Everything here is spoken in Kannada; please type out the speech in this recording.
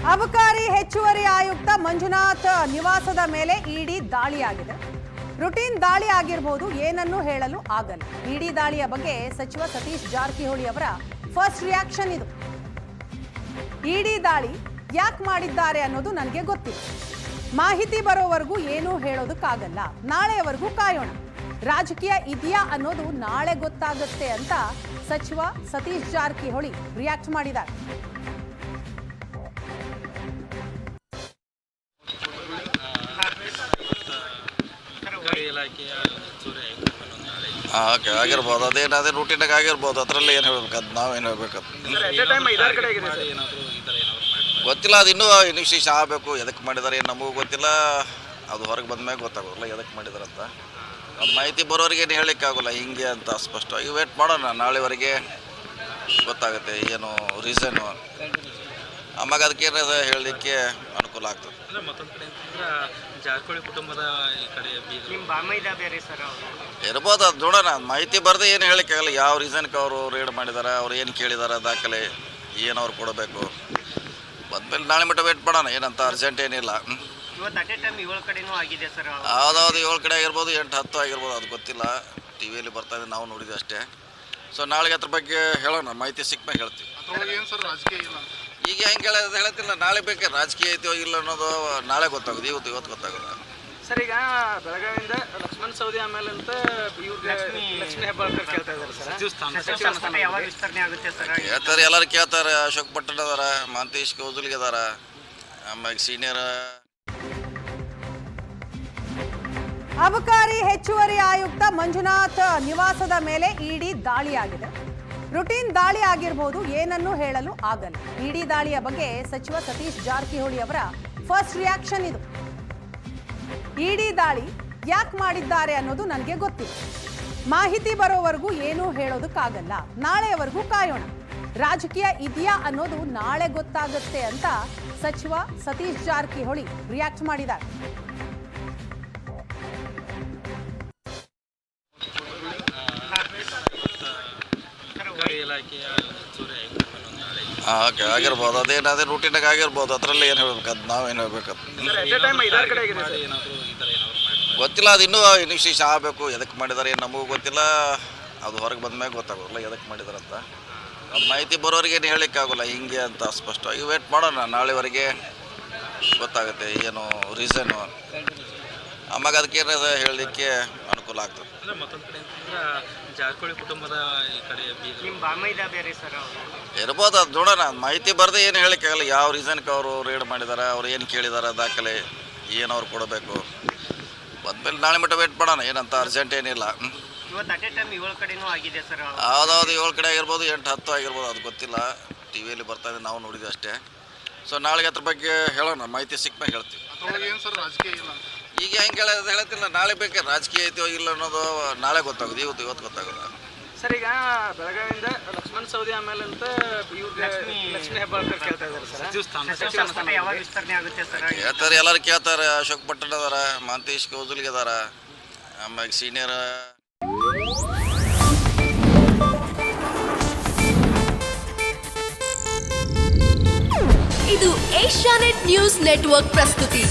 ಅಬಕಾರಿ ಹೆಚ್ಚುವರಿ ಆಯುಕ್ತ ಮಂಜುನಾಥ್ ನಿವಾಸದ ಮೇಲೆ ಇಡಿ ದಾಳಿಯಾಗಿದೆ. ರುಟೀನ್ ದಾಳಿ ಆಗಿರಬಹುದು, ಏನನ್ನೂ ಹೇಳಲು ಆಗಲ್ಲ. ಇಡಿ ದಾಳಿಯ ಬಗ್ಗೆ ಸಚಿವ ಸತೀಶ್ ಜಾರಕಿಹೊಳಿ ಅವರ ಫಸ್ಟ್ ರಿಯಾಕ್ಷನ್ ಇದು. ಇಡಿ ದಾಳಿ ಯಾಕೆ ಮಾಡಿದ್ದಾರೆ ಅನ್ನೋದು ನನಗೆ ಗೊತ್ತಿಲ್ಲ. ಮಾಹಿತಿ ಬರೋವರೆಗೂ ಏನೂ ಹೇಳೋದಕ್ಕಾಗಲ್ಲ. ನಾಳೆಯವರೆಗೂ ಕಾಯೋಣ. ರಾಜಕೀಯ ಇದೆಯಾ ಅನ್ನೋದು ನಾಳೆ ಗೊತ್ತಾಗುತ್ತೆ ಅಂತ ಸಚಿವ ಸತೀಶ್ ಜಾರಕಿಹೊಳಿ ರಿಯಾಕ್ಟ್ ಮಾಡಿದ್ದಾರೆ. ಆಗಿರ್ಬೋದು, ಅದೇನಾದ್ರೆ ರೂಟೀನಾಗ ಆಗಿರ್ಬೋದು. ಅದರಲ್ಲಿ ಏನು ಹೇಳ್ಬೇಕು, ಅದು ನಾವೇನು ಹೇಳ್ಬೇಕು ಗೊತ್ತಿಲ್ಲ. ಅದು ಇನ್ನೂ ಇನ್ವೆಸ್ಟಿಗೇಷನ್ ಆಗಬೇಕು. ಎದಕ್ಕೆ ಮಾಡಿದ್ದಾರೆ ಏನು ನಮಗೂ ಗೊತ್ತಿಲ್ಲ. ಅದು ಹೊರಗೆ ಬಂದ್ಮೇಲೆ ಗೊತ್ತಾಗೋಲ್ಲ ಎದಕ್ಕೆ ಮಾಡಿದಾರೆ ಅಂತ. ಮಾಹಿತಿ ಬರೋರಿಗೆ ಏನು ಹೇಳಲಿಕ್ಕಾಗೋಲ್ಲ ಹಿಂಗೆ ಅಂತ. ಸ್ಪಷ್ಟವಾಗಿ ವೇಟ್ ಮಾಡೋಣ, ನಾಳೆವರೆಗೆ ಗೊತ್ತಾಗುತ್ತೆ ಏನು ರೀಸನ್ನು. ಆವಾಗ ಅದಕ್ಕೆ ಏನಾದ್ರು ಹೇಳಲಿಕ್ಕೆ ಅನುಕೂಲ ಆಗ್ತದೆ. ಮತ್ತೊಂದು ಕಡೆ ಜಾರಕಿಹೊಳಿ ಕುಟುಂಬದ ಈ ಕಡೆ ಇರ್ಬೋದು, ಅದು ನೋಡೋಣ. ಮಾಹಿತಿ ಬರದೆ ಏನು ಹೇಳಲಿಕ್ಕಾಗಲ್ಲ. ಯಾವ ರೀಸನ್ಗೆ ಅವರು ರೇಡ್ ಮಾಡಿದ್ದಾರೆ, ಅವ್ರು ಏನು ಕೇಳಿದ್ದಾರೆ, ದಾಖಲೆ ಏನು ಅವ್ರು ಕೊಡಬೇಕು. ಬಂದ್ಮೇಲೆ ನಾಳೆ ಮಟ್ಟ ವೇಟ್ ಮಾಡೋಣ. ಏನಂತ ಅರ್ಜೆಂಟ್ ಏನಿಲ್ಲ. ಯಾವುದಾದ್ರು 7 ಕಡೆ ಆಗಿರ್ಬೋದು, 8-10 ಆಗಿರ್ಬೋದು, ಅದು ಗೊತ್ತಿಲ್ಲ. ಟಿ ವಿಯಲ್ಲಿ ಬರ್ತಾಯಿದೆ, ನಾವು ನೋಡಿದ್ವಿ ಅಷ್ಟೇ. ಸೊ ನಾಳೆಗೆ ಅದ್ರ ಬಗ್ಗೆ ಹೇಳೋಣ, ಮಾಹಿತಿ ಸಿಕ್ಕ ಹೇಳ್ತೀವಿ. ಈಗ ಹೆಂಗೆ ಹೇಳ್ತಿಲ್ಲ, ನಾಳೆ ಬೇಕೆ ರಾಜಕೀಯ ಐತೋ ಇಲ್ಲ ಅನ್ನೋದು ನಾಳೆ ಗೊತ್ತಾಗೋದು. ಇವತ್ತು ಗೊತ್ತಾಗೋದು. ಸರ್, ಈಗ ಬೆಳಗಾವಿಯಿಂದ ಲಕ್ಷ್ಮಣ್ ಸವದಿ ಆಮೇಲೆ ಅಂತ ಲಕ್ಷ್ಮೀ ಹೆಬ್ಬಾಳ್ಕರ್ ಕೇಳ್ತಾ ಇದ್ದಾರೆ ಸರ್. ಕೇಳ್ತಾರೆ, ಎಲ್ಲರೂ ಕೇಳ್ತಾರೆ. ಅಶೋಕ್ ಪಟ್ಟಣ ಅದಾರ, ಮಾಂತೇಶ್ ಕೌಜಲ್ಗೆ ಅದಾರ, ಆಮ್ಯಾಗ ಸೀನಿಯರ್. ಅಬಕಾರಿ ಹೆಚ್ಚುವರಿ ಆಯುಕ್ತ ಮಂಜುನಾಥ್ ನಿವಾಸದ ಮೇಲೆ ಇಡಿ ದಾಳಿಯಾಗಿದೆ. ರುಟೀನ್ ದಾಳಿ ಆಗಿರಬಹುದು, ಏನನ್ನೂ ಹೇಳಲು ಆಗಲ್ಲ. ಇಡಿ ದಾಳಿಯ ಬಗ್ಗೆ ಸಚಿವ ಸತೀಶ್ ಜಾರಕಿಹೊಳಿ ಅವರ ಫಸ್ಟ್ ರಿಯಾಕ್ಷನ್ ಇದು. ಇಡಿ ದಾಳಿ ಯಾಕೆ ಮಾಡಿದ್ದಾರೆ ಅನ್ನೋದು ನನಗೆ ಗೊತ್ತಿಲ್ಲ. ಮಾಹಿತಿ ಬರೋವರೆಗೂ ಏನೂ ಹೇಳೋದಕ್ಕಾಗಲ್ಲ. ನಾಳೆಯವರೆಗೂ ಕಾಯೋಣ. ರಾಜಕೀಯ ಇದೆಯಾ ಅನ್ನೋದು ನಾಳೆ ಗೊತ್ತಾಗುತ್ತೆ ಅಂತ ಸಚಿವ ಸತೀಶ್ ಜಾರಕಿಹೊಳಿ ರಿಯಾಕ್ಟ್ ಮಾಡಿದ್ದಾರೆ. ಆಗಿರ್ಬೋದು, ಅದೇನಾದ್ರೆ ರೂಟೀನಾಗ ಆಗಿರ್ಬೋದು. ಅದರಲ್ಲಿ ಏನು ಹೇಳ್ಬೇಕು, ಅದು ನಾವೇನು ಹೇಳ್ಬೇಕು ಗೊತ್ತಿಲ್ಲ. ಅದು ಇನ್ನೂ ಇನ್ವೆಸ್ಟಿಗೇಷನ್ ಆಗಬೇಕು. ಎದಕ್ಕೆ ಮಾಡಿದ್ದಾರೆ ಏನು ನಮಗೂ ಗೊತ್ತಿಲ್ಲ. ಅದು ಹೊರಗೆ ಬಂದ್ಮೇಲೆ ಗೊತ್ತಾಗೋಲ್ಲ ಎದಕ್ಕೆ ಮಾಡಿದ್ದಾರೆ ಅಂತ. ಮಾಹಿತಿ ಬರೋರಿಗೆ ಏನು ಹೇಳಲಿಕ್ಕಾಗೋಲ್ಲ ಹಿಂಗೆ ಅಂತ. ಸ್ಪಷ್ಟವಾಗಿ ವೇಟ್ ಮಾಡೋಣ, ನಾಳೆವರೆಗೆ ಗೊತ್ತಾಗುತ್ತೆ ಏನು ರೀಸನ್ನು. ಆಮ್ಯಾಗ ಅದಕ್ಕೆ ಏನಾದ್ರು ಹೇಳಲಿಕ್ಕೆ ಅನುಕೂಲ ಆಗ್ತದೆ. ಮತ್ತೊಂದು ಕಡೆ ಜಾರಕಿಹೊಳಿ ಕುಟುಂಬದ ಈ ಕಡೆ ಇರ್ಬೋದು, ಅದು ನೋಡೋಣ. ಮಾಹಿತಿ ಬರದೆ ಏನು ಹೇಳಲಿಕ್ಕಾಗಲ್ಲ. ಯಾವ ರೀಸನ್ಗೆ ಅವರು ರೇಡ್ ಮಾಡಿದ್ದಾರೆ, ಅವ್ರು ಏನು ಕೇಳಿದ್ದಾರೆ, ದಾಖಲೆ ಏನು ಅವ್ರು ಕೊಡಬೇಕು. ಬಂದ್ಮೇಲೆ ನಾಳೆ ಮಟ್ಟ ವೇಟ್ ಮಾಡೋಣ. ಏನಂತ ಅರ್ಜೆಂಟ್ ಏನಿಲ್ಲ. ಯಾವುದಾದ್ರು 7 ಕಡೆ ಆಗಿರ್ಬೋದು, 8-10 ಆಗಿರ್ಬೋದು, ಅದು ಗೊತ್ತಿಲ್ಲ. ಟಿ ವಿಯಲ್ಲಿ ಬರ್ತಾಯಿದೆ, ನಾವು ನೋಡಿದ್ವಿ ಅಷ್ಟೇ. ಸೊ ನಾಳೆಗೆ ಅದ್ರ ಬಗ್ಗೆ ಹೇಳೋಣ, ಮಾಹಿತಿ ಸಿಕ್ಕ ಹೇಳ್ತೀವಿ. ಈಗ ಹೆಂಗೆ ಹೇಳ್ತಿಲ್ಲ, ನಾಳೆ ಬೇಕೆ ರಾಜಕೀಯ ಐತೋ ಇಲ್ಲ ಅನ್ನೋದು ನಾಳೆ ಗೊತ್ತಾಗೋದು. ಇವತ್ತು ಗೊತ್ತಾಗೋದು. ಸರ್, ಈಗ ಬೆಳಗಾವಿಯಿಂದ ಲಕ್ಷ್ಮಣ್ ಸವದಿ ಆಮೇಲೆ ಅಂತ ಲಕ್ಷ್ಮೀ ಹೆಬ್ಬಾಳ್ಕರ್ ಕೇಳ್ತಾ ಇದ್ದಾರೆ ಸರ್. ಕೇಳ್ತಾರೆ, ಎಲ್ಲರೂ ಕೇಳ್ತಾರೆ. ಅಶೋಕ್ ಪಟ್ಟಣ ಅದಾರ, ಮಾಂತೇಶ್ ಕೌಜಲ್ಗೆ ಅದಾರ, ಆಮ್ಯಾಗ ಸೀನಿಯರ್. ಇದು ಏಷ್ಯಾನೆಟ್ ನ್ಯೂಸ್ ನೆಟ್ವರ್ಕ್ ಪ್ರಸ್ತುತಿ.